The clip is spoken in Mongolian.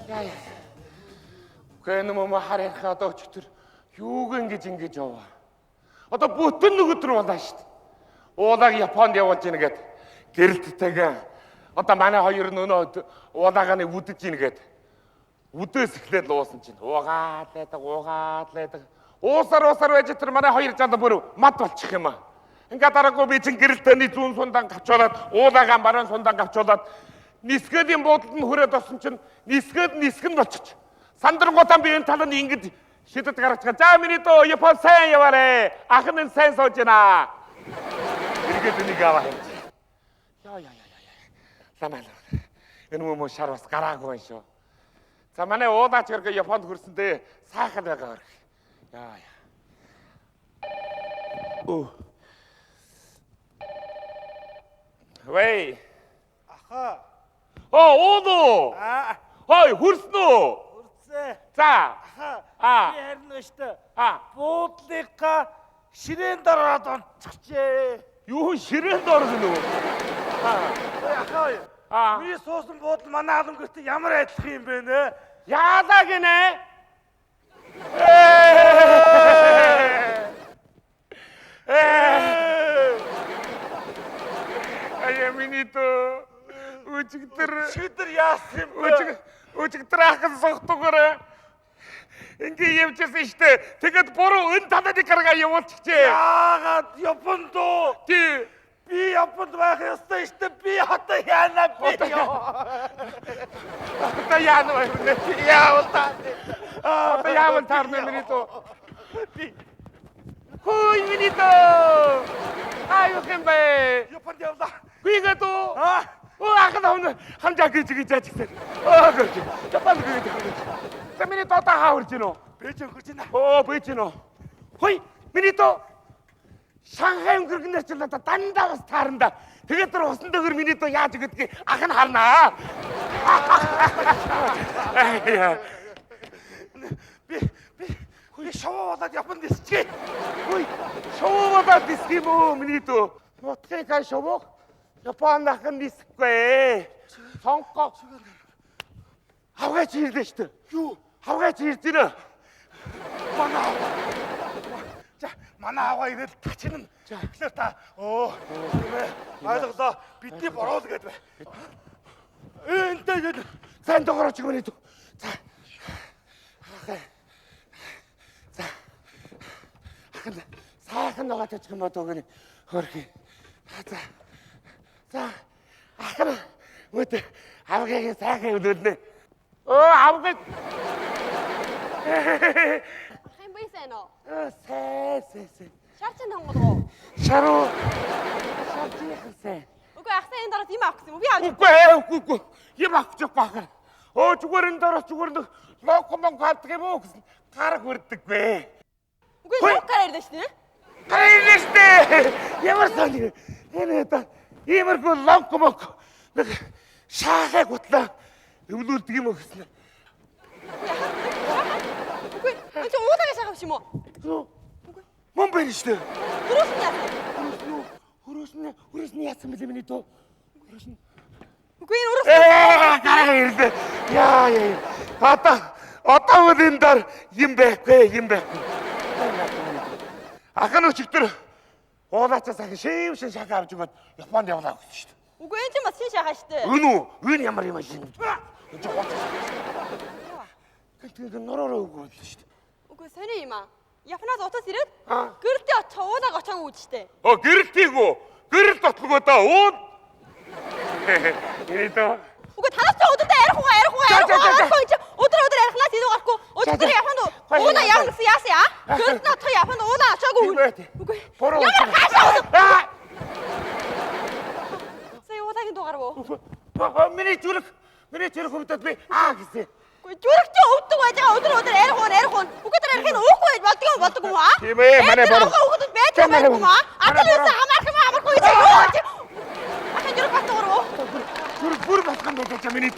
Яа. Гэ нөмө харийнхаа одоо өчтөр юуг ингэж яваа. Одоо бүтэн нөгөөдөр болоо шүү дээ. Уулааг Японд явуулж ийн гэд гэрэлттэйгээ одоо манай хоёр нөнөө уулаагаа нэг үдэж ийн гэд үдээс эхлээд луусан чинь уугаад лайдаг. Уусаар байж тэр манай хоёр жанд бүр мад болчих юм аа. Ингээ дараагүй би чинь гэрэлтэйний зүүн сундан гавчуулаад уулаагаа баруун сундан гавчуулаад нисгэлийн буудалд нь хүрээд орсон чинь нисгэн болчих. Сандрангуудаа би энэ талд ингэж шидэд гаргаж байгаа. За миний дөө Япон сайн яваарэ. Ахын нь сайн сууж байна. Иргэд энийг аваа юм. Яа. Ламаа. Энэ мөн шар бас гараагүй шүү. За манай уулаач гэргээ Японд хүрсэндээ сайхан байгаа хэрэг. Яа. Оо. Вэй. Аха. Уулуу. Хой хүрсэн үү? Хүрсэн. За. Би харин өштэй. Буудлынхаа ширээн дараад онцгчээ. Юу ширээнд орсон үү? Ахаа. Миний суусан буудал манай алан гэрт ямар адилхан юм бэ нэ? Яалаа гинэ? Минито өчигдөр яасан юм бэ? Өчигдөр ахын согтугаараа ингээ явчихсан штэ. Тэгэд буруу энэ талаад гаргаа явуулчихжээ. Яагаад Японд уу? Тий. Би Японд байх ёстой штэ. Би одоо яана би ёо. Одоо яана вэ? Яавал таа. Одоо яавал таарна минито. Би Хой минито. Аюу хэмбэ. Японд явлаа. Бигээд үү? Ахын хамжаа гэж яажчихсан. Гэрч. Японд гээд. За миний тоо хаурж гинөө. Бээжэн хурж байна. Бээжэн үү. Хой, миний тоо Шанхай өнгөргөнээр ч надад дандаа бас таарна. Тэгээд тэр усан дээр миний тоо яаж гэдгийг ах нь харнаа. Би шоу болоод Японд дисчээ. Хой, шоу болоод диск юм уу миний тоо? Нутгийн кай шоу. Японд ахын дисхгүй. Сонго. Хавгаач ирлээ шүү дээ. Юу? Хавгаач ирж байна. Манай аваа ирэл тачна. Тэгэхээр та ойлголоо. Бидний бороо л гэдэг бай. Энтэй сайн догорооч юм нэ. За. Сайхан байгаа тач юм бодоо гэнэ. Хөрхи. За. Ахна. Мөт авгагийн сайхан өвлөлнэ. Авгаг. Хэн бийсэн оо? Сэ. Шарчин хонгол. Шаруу. Шарчихсан. Үгүй ахсан энэ дараас юм авах гэсэн юм уу? Би авч. Үгүй. Юм авчих баха. Зүгээр энэ дараас нэг локомон гаддаг юм уу гэсэн гар хүрдэггүй. Үгүй локаар ярьдаа шүү дээ. Гайли штэ. Ямар сони. Энэ та иймэрхүү локомон нэг шаахаа гутлаа өвлүүлдэг юм уу гэсэн. Үгүй энэ ч уудагаас авах юм уу? Мөн байна штэ. Хөрөөс нь яасан бэлээ миний тоо. Үгүй энэ өрөөс. Гараа ирлээ. Яа. Одоо үлийн дор юм байхгүй. Ахын өчигдөр уулаачаас ахын шившин шахаа авч өгөөд Японд явлаа гэсэн штэ. Үгүй энэ ч бас шин шахаа штэ. Үн ямар юм шин. Энэ ч гоц. Тэгтээ норороо өгөө л штэ. Үгүй сони юм аа. Японоос утас ирээд гэрэлтээ очоо уулааг очоагүй үү штэ. Гэрэлтийгүү. Гэрэл дотлогоо да ууд. Ирээд. Үгүй танаас ч өдөртөө ярихгүй чи өдөр ярихнаас илүү гарахгүй. Өдөр Японд уулаа явна гэсэн яасан яа? Гэрэлт нотох Японд уулаа очоогүй үү? Үгүй. Ямар хаашаа. Сая уулаагийн дугаар уу? Миний зүрх хөвдөд би гэсэн. Үгүй зүрх чи өвдөг байж байгаа өдөр ярих. Үгүй тэр ярих нь өөхгүй байж болдгоо юм аа. Тийм ээ манай бороо. Хүүхдүүд байж байгаа юм аа. Аталаас хамаарахгүй юу? Ахын зүрх батгаар уу? Бүр батхан байж байгаа миний